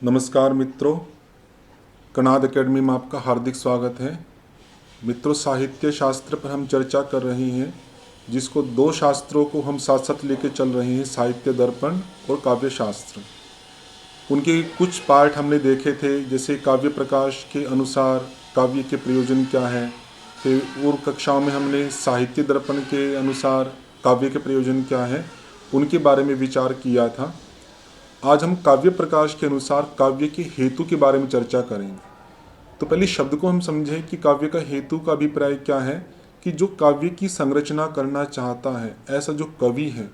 नमस्कार मित्रों, कनाद एकेडमी में आपका हार्दिक स्वागत है। मित्रों, साहित्य शास्त्र पर हम चर्चा कर रहे हैं, जिसको दो शास्त्रों को हम साथ साथ लेके चल रहे हैं, साहित्य दर्पण और काव्य शास्त्र। उनके कुछ पार्ट हमने देखे थे, जैसे काव्य प्रकाश के अनुसार काव्य के प्रयोजन क्या है। फिर और कक्षाओं में हमने साहित्य दर्पण के अनुसार काव्य के प्रयोजन क्या है, उनके बारे में विचार किया था। आज हम काव्य प्रकाश के अनुसार काव्य के हेतु के बारे में चर्चा करेंगे। तो पहले शब्द को हम समझें कि काव्य का हेतु का अभिप्राय क्या है, कि जो काव्य की संरचना करना चाहता है, ऐसा जो कवि है,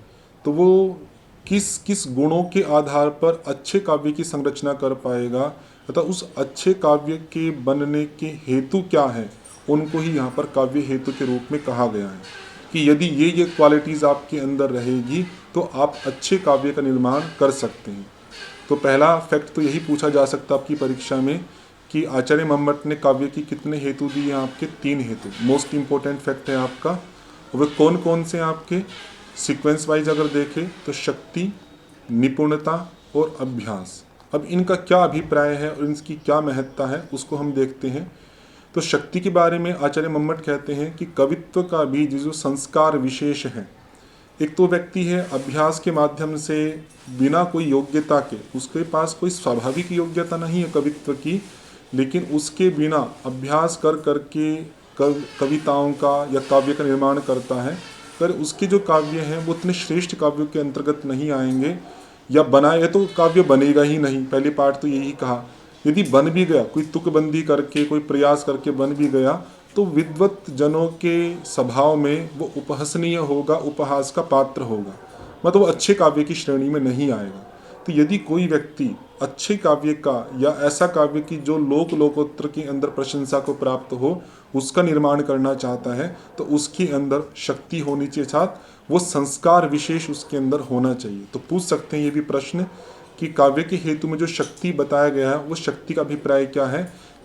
तो वो किस किस गुणों के आधार पर अच्छे काव्य की संरचना कर पाएगा, तथा उस अच्छे काव्य के बनने के हेतु क्या है, उनको ही यहाँ पर काव्य हेतु के रूप में कहा गया है। कि यदि ये क्वालिटीज़ आपके अंदर रहेगी तो आप अच्छे काव्य का निर्माण कर सकते हैं। तो पहला फैक्ट तो यही पूछा जा सकता है आपकी परीक्षा में कि आचार्य मम्मट ने काव्य की कितने हेतु दिए? आपके 3 हेतु। मोस्ट इंपॉर्टेंट फैक्ट है आपका। और वे कौन कौन से आपके? सीक्वेंस वाइज अगर देखें तो शक्ति, निपुणता और अभ्यास। अब इनका क्या अभिप्राय है और इनकी क्या महत्ता है, उसको हम देखते हैं। तो शक्ति के बारे में आचार्य मम्मट कहते हैं कि कवित्व का बीज जो संस्कार विशेष है। एक तो व्यक्ति है अभ्यास के माध्यम से, बिना कोई योग्यता के, उसके पास कोई स्वाभाविक योग्यता नहीं है कवित्व की, लेकिन उसके बिना अभ्यास कर करके कविताओं का या काव्य का निर्माण करता है। पर उसके जो काव्य हैं वो उतने श्रेष्ठ काव्यों के अंतर्गत नहीं आएंगे, या बनाए तो काव्य बनेगा ही नहीं। पहले पार्ट तो यही कहा। यदि बन भी गया, कोई तुकबंदी करके, कोई प्रयास करके बन भी गया, तो विद्वत जनों के स्वभाव में वो उपहसनीय होगा, उपहास का पात्र होगा, मतलब वो अच्छे काव्य की श्रेणी में नहीं आएगा। तो यदि कोई व्यक्ति अच्छे काव्य का या ऐसा काव्य की जो लोकोत्तर के अंदर प्रशंसा को प्राप्त हो, उसका निर्माण करना चाहता है, तो उसके अंदर शक्ति होनी चाहिए, साथ वो संस्कार विशेष उसके अंदर होना चाहिए। तो पूछ सकते हैं ये भी प्रश्न कि काव्य के हेतु में जो शक्ति बताया गया है, वो शक्ति का अभिप्राय क्या है?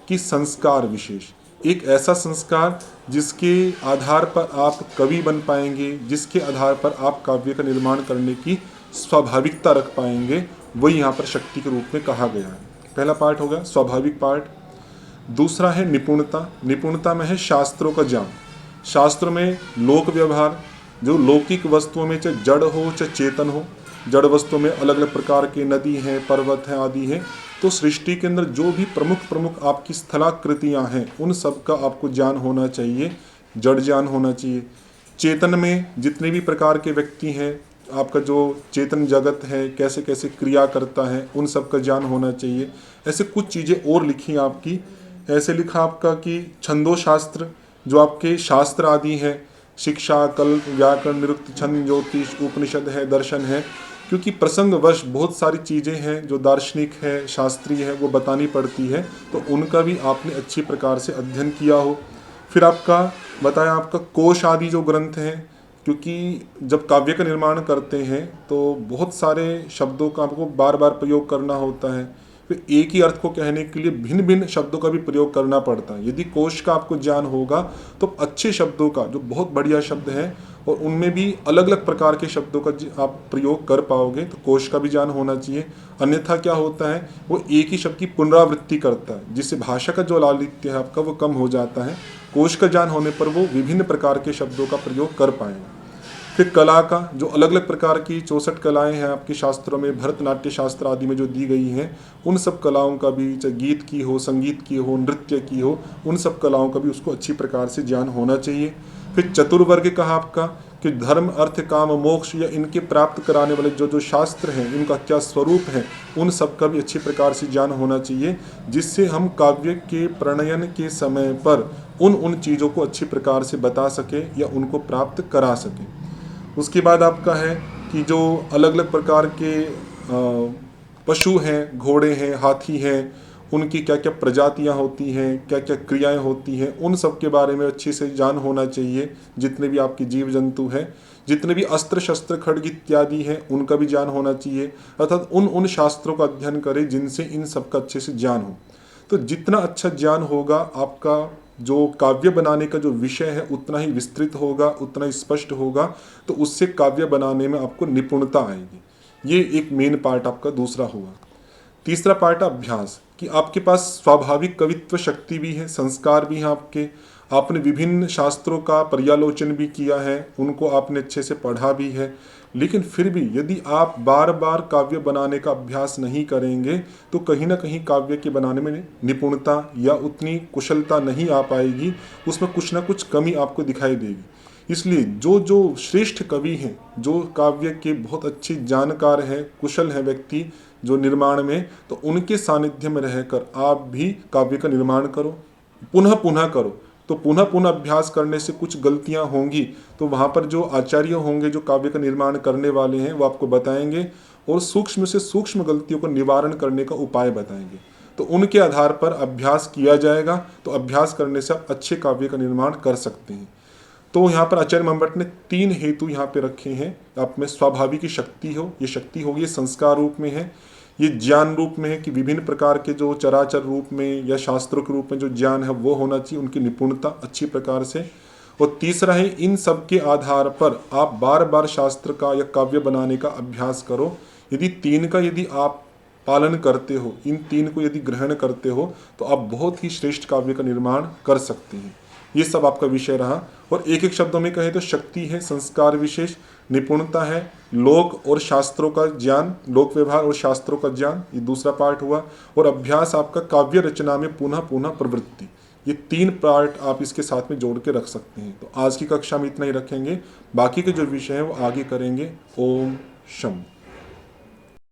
कि संस्कार विशेष, एक ऐसा संस्कार जिसके आधार पर आप कवि बन पाएंगे, जिसके आधार पर आप काव्य का निर्माण करने की स्वाभाविकता रख पाएंगे, वही यहाँ पर शक्ति के रूप में कहा गया है। पहला पार्ट हो गया स्वाभाविक पार्ट। दूसरा है निपुणता। निपुणता में है शास्त्रों का ज्ञान। शास्त्र में लोक व्यवहार, जो लौकिक वस्तुओं में चाहे जड़ हो चाहे चेतन हो, जड़ वस्तुओं में अलग अलग प्रकार के नदी हैं, पर्वत हैं, आदि हैं। तो सृष्टि के अंदर जो भी प्रमुख प्रमुख आपकी स्थलाकृतियाँ हैं, उन सब का आपको ज्ञान होना चाहिए, जड़ ज्ञान होना चाहिए। चेतन में जितने भी प्रकार के व्यक्ति हैं, आपका जो चेतन जगत है कैसे कैसे क्रिया करता है, उन सब का ज्ञान होना चाहिए। ऐसे कुछ चीज़ें और लिखी आपकी। ऐसे लिखा आपका कि छंदो शास्त्र, जो आपके शास्त्र आदि हैं, शिक्षा, कल्प, व्याकरण, निरुक्त, छंद, ज्योतिष, उपनिषद है, दर्शन है, क्योंकि प्रसंगवश बहुत सारी चीज़ें हैं जो दार्शनिक है, शास्त्रीय है, वो बतानी पड़ती है, तो उनका भी आपने अच्छी प्रकार से अध्ययन किया हो। फिर आपका बताया आपका कोश आदि जो ग्रंथ हैं, क्योंकि जब काव्य का निर्माण करते हैं तो बहुत सारे शब्दों का आपको बार बार प्रयोग करना होता है। फिर एक ही अर्थ को कहने के लिए भिन्न भिन्न शब्दों का भी प्रयोग करना पड़ता है। यदि कोश का आपको ज्ञान होगा तो अच्छे शब्दों का, जो बहुत बढ़िया शब्द हैं और उनमें भी अलग अलग प्रकार के शब्दों का आप प्रयोग कर पाओगे, तो कोश का भी ज्ञान होना चाहिए। अन्यथा क्या होता है, वो एक ही शब्द की पुनरावृत्ति करता है, जिससे भाषा का जो लालित्य है आपका वो कम हो जाता है। कोश का ज्ञान होने पर वो विभिन्न प्रकार के शब्दों का प्रयोग कर पाएंगे। फिर कला का, जो अलग अलग प्रकार की 64 कलाएं हैं आपके शास्त्रों में, भरतनाट्य शास्त्र आदि में जो दी गई हैं, उन सब कलाओं का भी, चाहे गीत की हो, संगीत की हो, नृत्य की हो, उन सब कलाओं का भी उसको अच्छी प्रकार से ज्ञान होना चाहिए। फिर चतुर्वर्ग कहा आपका कि धर्म, अर्थ, काम, मोक्ष या इनके प्राप्त कराने वाले जो जो शास्त्र हैं, इनका क्या स्वरूप है, उन सब का भी अच्छी प्रकार से ज्ञान होना चाहिए, जिससे हम काव्य के प्रणयन के समय पर उन चीज़ों को अच्छी प्रकार से बता सके या उनको प्राप्त करा सके। उसके बाद आपका है कि जो अलग अलग प्रकार के पशु हैं, घोड़े हैं, हाथी हैं, उनकी क्या क्या प्रजातियां होती हैं, क्या क्या क्रियाएं होती हैं, उन सब के बारे में अच्छे से ज्ञान होना चाहिए। जितने भी आपके जीव जंतु हैं, जितने भी अस्त्र शस्त्र खड्ग इत्यादि हैं, उनका भी ज्ञान होना चाहिए। अर्थात उन शास्त्रों का अध्ययन करें जिनसे इन सब का अच्छे से ज्ञान हो। तो जितना अच्छा ज्ञान होगा, आपका जो काव्य बनाने का जो विषय है उतना ही विस्तृत होगा, उतना ही स्पष्ट होगा, तो उससे काव्य बनाने में आपको निपुणता आएगी। ये एक मेन पार्ट आपका दूसरा हुआ। तीसरा पार्ट अभ्यास, कि आपके पास स्वाभाविक कवित्व शक्ति भी है, संस्कार भी हैं आपके, आपने विभिन्न शास्त्रों का पर्यालोचन भी किया है, उनको आपने अच्छे से पढ़ा भी है, लेकिन फिर भी यदि आप बार बार काव्य बनाने का अभ्यास नहीं करेंगे तो कहीं ना कहीं काव्य के बनाने में निपुणता या उतनी कुशलता नहीं आ पाएगी, उसमें कुछ ना कुछ कमी आपको दिखाई देगी। इसलिए जो जो श्रेष्ठ कवि हैं, जो काव्य के बहुत अच्छे जानकार हैं, कुशल हैं व्यक्ति जो निर्माण में, तो उनके सानिध्य में रहकर आप भी काव्य का निर्माण करो, पुनः पुनः करो। तो पुनः पुनः अभ्यास करने से कुछ गलतियां होंगी, तो वहाँ पर जो आचार्य होंगे जो काव्य का निर्माण करने वाले हैं वो आपको बताएंगे और सूक्ष्म से सूक्ष्म गलतियों का निवारण करने का उपाय बताएंगे। तो उनके आधार पर अभ्यास किया जाएगा, तो अभ्यास करने से आप अच्छे काव्य का निर्माण कर सकते हैं। तो यहाँ पर आचार्य मंबट ने 3 हेतु यहाँ पे रखे हैं। आप में स्वाभाविक की शक्ति हो, ये शक्ति होगी, ये संस्कार रूप में है, ये ज्ञान रूप में है कि विभिन्न प्रकार के जो चराचर रूप में या शास्त्रों के रूप में जो ज्ञान है वो होना चाहिए, उनकी निपुणता अच्छी प्रकार से। और तीसरा है इन सब के आधार पर आप बार बार शास्त्र का या काव्य बनाने का अभ्यास करो। यदि 3 का यदि आप पालन करते हो, इन 3 को यदि ग्रहण करते हो, तो आप बहुत ही श्रेष्ठ काव्य का निर्माण कर सकते हैं। ये सब आपका विषय रहा। और एक एक शब्दों में कहें तो शक्ति है, संस्कार विशेष, निपुणता है, लोक और शास्त्रों का ज्ञान, लोक व्यवहार और शास्त्रों का ज्ञान, ये दूसरा पार्ट हुआ। और अभ्यास आपका काव्य रचना में पुनः पुनः प्रवृत्ति, ये 3 पार्ट आप इसके साथ में जोड़ के रख सकते हैं। तो आज की कक्षा में इतना ही रखेंगे, बाकी के जो विषय हैं वो आगे करेंगे। ओम शम।